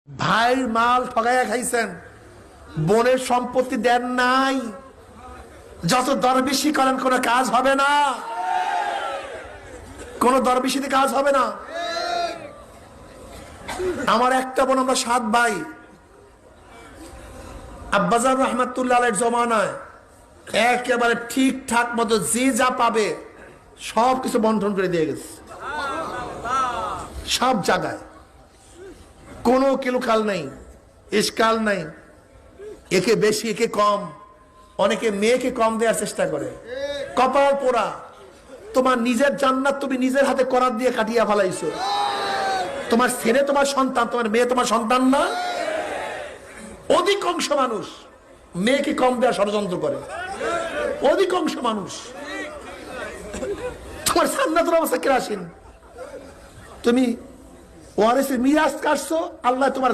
ভাইয়ের মাল ঠগাইয়া খাইছেন, বোনের সম্পত্তি দেন নাই, যত দরবেশি করেন কোনো কাজ হবে না, কোন দরবেশিতে কাজ হবে না। আমার একটা বোন, আমরা 7 ভাই, আব্বাজান রহমাতুল্লাহ আলাইহির জমানায় একেবারে ঠিকঠাক মতো যে যা পাবে সব কিছু বন্টন করে দিয়ে গেছে, সব জায়গায় কোনো কিলুকাল নেই, ইশকাল নাই, একে বেশি একে কম। অনেকে মেয়েকে কম দেওয়ার চেষ্টা করে, কপাল পোড়া। তোমার নিজের জান্নাত তুমি নিজের হাতে করাত দিয়ে কাটিয়া ফেলাইছো। তোমার ছেলে তোমার সন্তান, তোমার মেয়ে তোমার সন্তান না। অধিকাংশ মানুষ মেয়েকে কম দেওয়ার ষড়যন্ত্র করে, অধিকাংশ মানুষ। তোমার জান্নাতের অবস্থা কেরাসিন। তুমি ওয়ারিসের মিরাজ কাটছো, আল্লাহ তোমার